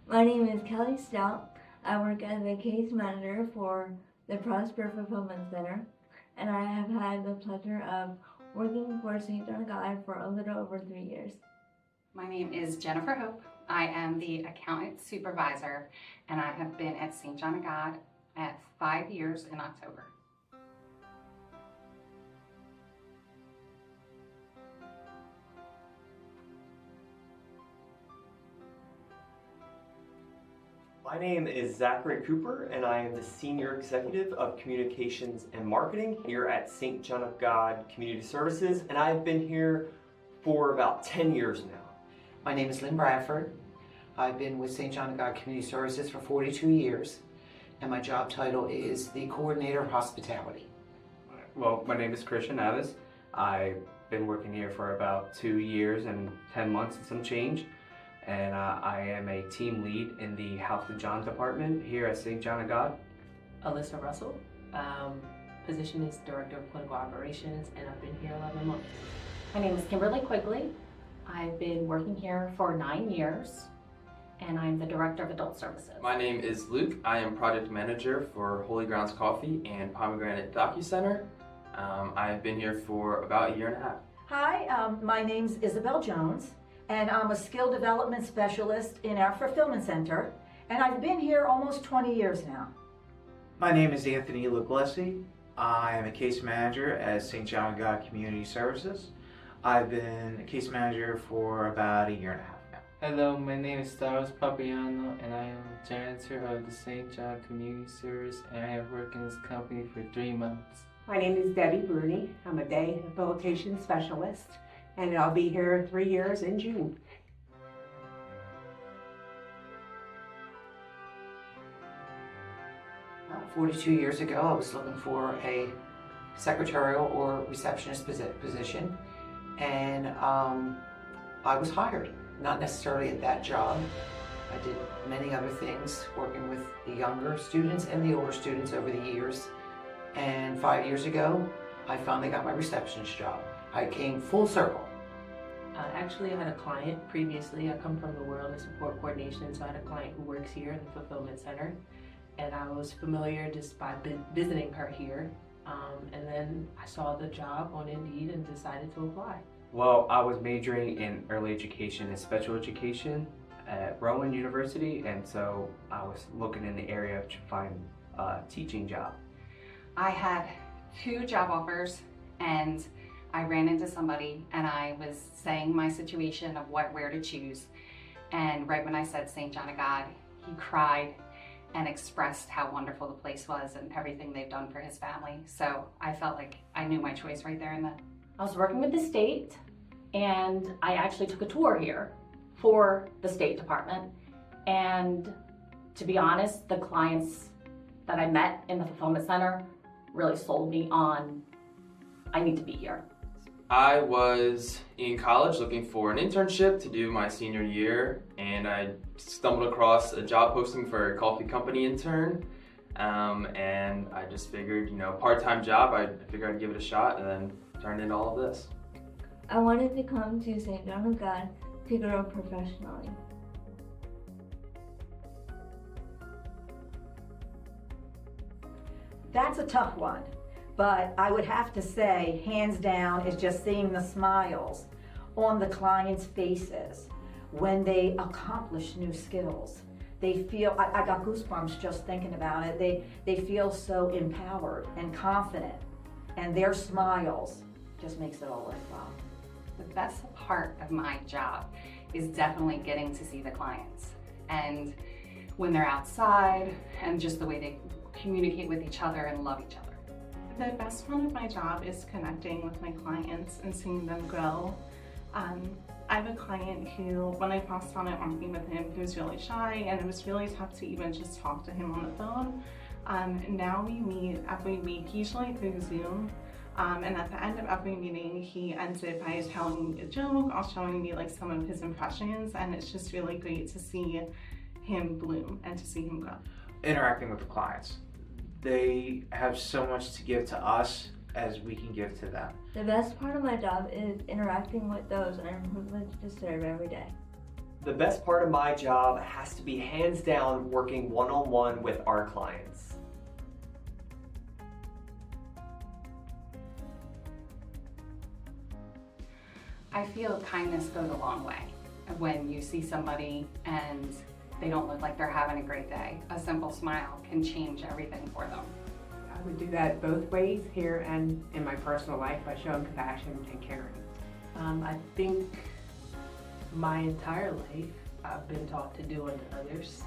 My name is Kelly Stout. I work as a case manager for the Prosper Fulfillment Center, and I have had the pleasure of working for St. John of God for a little over 3 years. My name is Jennifer Hope. I am the accountant supervisor, and I have been at St. John of God at 5 years in October. My name is Zachary Cooper, and I am the Senior Executive of Communications and Marketing here at St. John of God Community Services, and I've been here for about 10 years now. My name is Lynn Bradford. I've been with St. John of God Community Services for 42 years, and my job title is the Coordinator of Hospitality. Well, my name is Christian Avis. I've been working here for about 2 years and 10 months and some change. And I am a team lead in the House of John department here at St. John of God. Alyssa Russell. Position is Director of Clinical Operations, and I've been here 11 months. My name is Kimberly Quigley. I've been working here for 9 years, and I'm the Director of Adult Services. My name is Luke. I am Project Manager for Holy Grounds Coffee and Pomegranate DocuCenter. I've been here for about a year and a half. Hi, my name's Isabel Jones, and I'm a Skill Development Specialist in our Fulfillment Center, and I've been here almost 20 years now. My name is Anthony LeGlesi. I am a case manager at St. John of God Community Services. I've been a case manager for about a year and a half now. Hello, my name is Stavros Papiano, and I am janitor of the St. John Community Service, and I have worked in this company for 3 months. My name is Debbie Bruni. I'm a day rehabilitation specialist, and I'll be here 3 years in June. About 42 years ago, I was looking for a secretarial or receptionist position, and I was hired. Not necessarily at that job. I did many other things, working with the younger students and the older students over the years. And 5 years ago, I finally got my receptionist job. I came full circle. Actually, I had a client previously. I come from the world of support coordination, so I had a client who works here in the Fulfillment Center, and I was familiar just by visiting her here. And then I saw the job on Indeed and decided to apply. Well, I was majoring in early education and special education at Rowan University, and so I was looking in the area to find a teaching job. I had 2 job offers, and I ran into somebody, and I was saying my situation of where to choose. And right when I said St. John of God, he cried and expressed how wonderful the place was and everything they've done for his family. So I felt like I knew my choice right there and then. I was working with the state, and I actually took a tour here for the State Department. And to be honest, the clients that I met in the Fulfillment Center really sold me on, I need to be here. I was in college looking for an internship to do my senior year, and I stumbled across a job posting for a coffee company intern. And I just figured, part-time job, I figured I'd give it a shot, and then turned into all of this. I wanted to come to St. John of God to grow professionally. That's a tough one, but I would have to say, hands down, is just seeing the smiles on the clients' faces when they accomplish new skills. They feel, I got goosebumps just thinking about it. They feel so empowered and confident, and their smiles just makes it all worthwhile. The best part of my job is definitely getting to see the clients, and when they're outside and just the way they communicate with each other and love each other. The best part of my job is connecting with my clients and seeing them grow. I have a client who, when I first started working with him, he was really shy, and it was really tough to even just talk to him on the phone. Now we meet every week, usually through Zoom. And at the end of every meeting, he ends it by telling me a joke or showing me some of his impressions, and it's just really great to see him bloom and to see him grow. Interacting with the clients. They have so much to give to us as we can give to them. The best part of my job is interacting with those I'm privileged to serve every day. The best part of my job has to be hands down working one-on-one with our clients. I feel kindness goes a long way. When you see somebody and they don't look like they're having a great day, a simple smile can change everything for them. I would do that both ways here and in my personal life by showing compassion and caring. I think my entire life I've been taught to do unto others.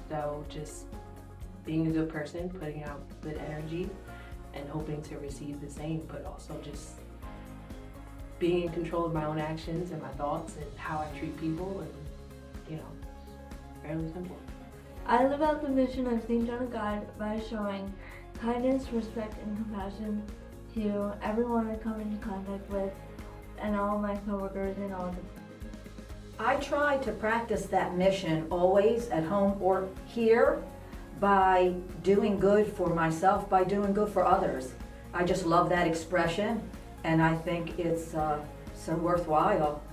So just being a good person, putting out good energy, and hoping to receive the same, but also just being in control of my own actions and my thoughts and how I treat people, and fairly simple. I live out the mission of St. John of God by showing kindness, respect, and compassion to everyone I come into contact with and all my coworkers and all the I try to practice that mission always at home or here by doing good for myself, by doing good for others. I just love that expression, and I think it's so worthwhile.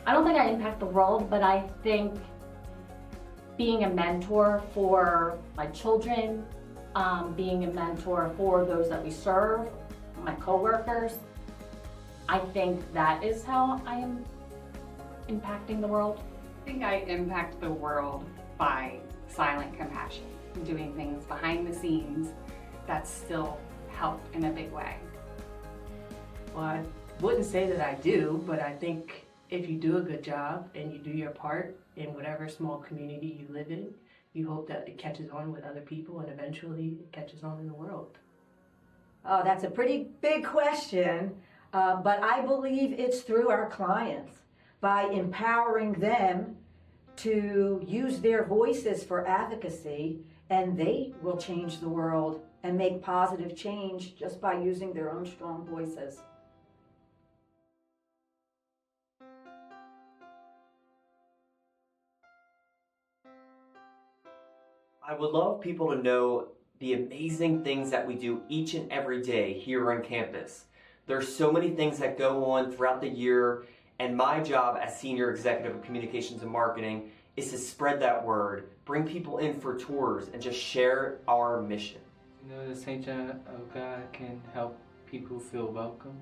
I don't think I impact the world, but I think being a mentor for my children, being a mentor for those that we serve, my coworkers, I think that is how I am impacting the world. I think I impact the world by silent compassion, doing things behind the scenes that still help in a big way. Well, I wouldn't say that I do, but I think if you do a good job and you do your part in whatever small community you live in, you hope that it catches on with other people and eventually it catches on in the world. Oh, that's a pretty big question, but I believe it's through our clients, by empowering them to use their voices for advocacy, and they will change the world and make positive change just by using their own strong voices. I would love people to know the amazing things that we do each and every day here on campus. There's so many things that go on throughout the year, and my job as Senior Executive of Communications and Marketing is to spread that word, bring people in for tours, and just share our mission. You know that St. John of God can help people feel welcome.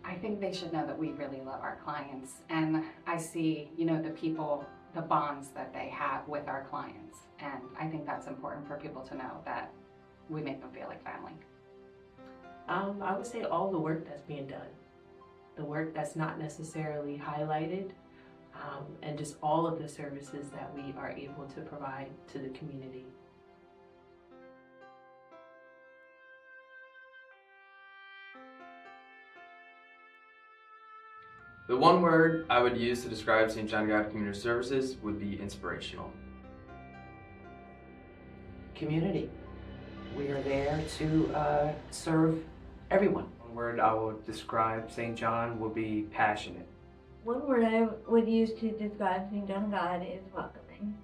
I think they should know that we really love our clients, and I see, the people, the bonds that they have with our clients, and I think that's important for people to know that we make them feel like family. I would say all the work that's being done, the work that's not necessarily highlighted, and just all of the services that we are able to provide to the community. The one word I would use to describe St. John of God Community Services would be inspirational. Community. We are there to serve everyone. One word I would describe St. John would be passionate. One word I would use to describe St. John of God is welcoming.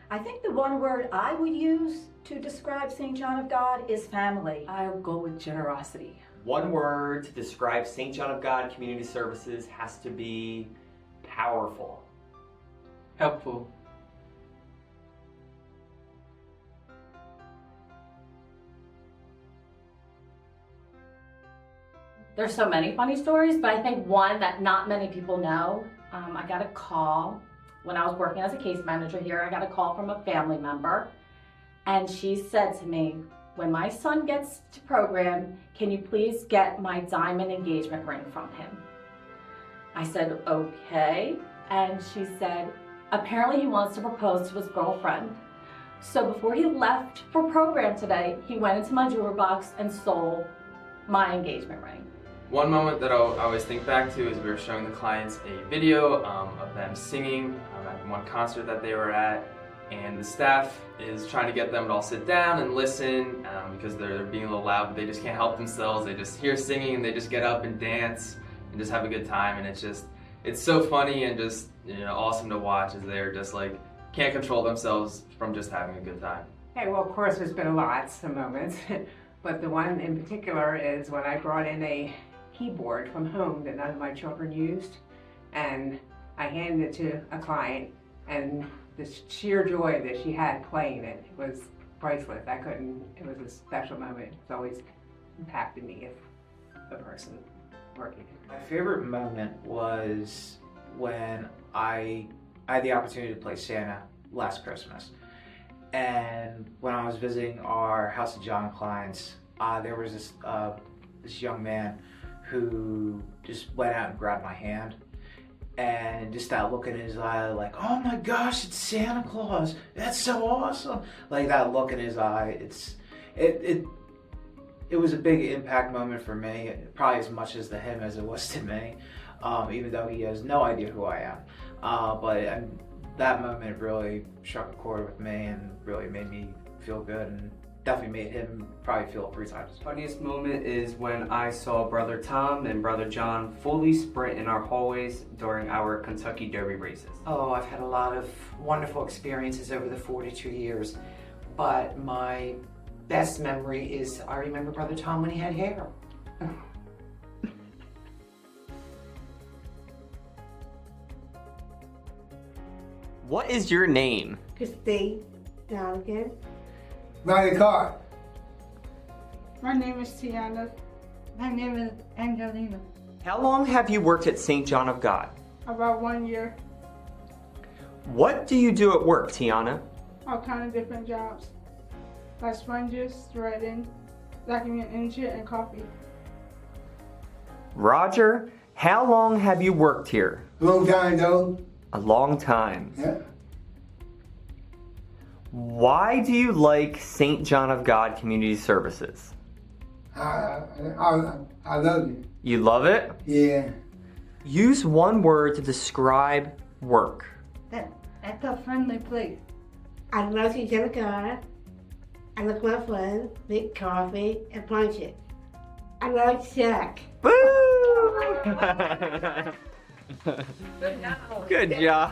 I think the one word I would use to describe St. John of God is family. I'll go with generosity. One word to describe St. John of God Community Services has to be powerful. Helpful. There's so many funny stories, but I think one that not many people know, I got a call when I was working as a case manager here. I got a call from a family member, and she said to me, when my son gets to program, can you please get my diamond engagement ring from him? I said, okay. And she said, apparently he wants to propose to his girlfriend. So before he left for program today, he went into my jewelry box and stole my engagement ring. One moment that I always think back to is we were showing the clients a video of them singing at one concert that they were at, and the staff is trying to get them to all sit down and listen because they're being a little loud, but they just can't help themselves. They just hear singing and they just get up and dance and just have a good time, and it's so funny and just awesome to watch as they're just like can't control themselves from just having a good time. Hey, well, of course, there's been lots of moments, but the one in particular is when I brought in a keyboard from home that none of my children used, and I handed it to a client, and the sheer joy that she had playing it was priceless. It was a special moment. It's always impacted me if the person working. My favorite moment was when I had the opportunity to play Santa last Christmas. And when I was visiting our House of John clients, there was this young man who just went out and grabbed my hand. And just that look in his eye, like, oh my gosh, it's Santa Claus. That's so awesome. Like that look in his eye, it was a big impact moment for me, probably as much as to him as it was to me, even though he has no idea who I am. But that moment really struck a chord with me and really made me feel good, and definitely made him probably feel 3 times. Funniest moment is when I saw Brother Tom and Brother John fully sprint in our hallways during our Kentucky Derby races. Oh, I've had a lot of wonderful experiences over the 42 years, but my best memory is I remember Brother Tom when he had hair. What is your name? Christine Donegan. Ronnie Carr. My name is Tiana. My name is Angelina. How long have you worked at St. John of God? About 1 year. What do you do at work, Tiana? All kind of different jobs. Like sponges, threading, document entry, and coffee. Roger, how long have you worked here? Long time though. A long time. Yeah. Why do you like St. John of God Community Services? I love it. You love it? Yeah. Use one word to describe work. That's a friendly place. I love to get a guy. I look my friends, make coffee, and punch it. I like Jack. Woo! Good job.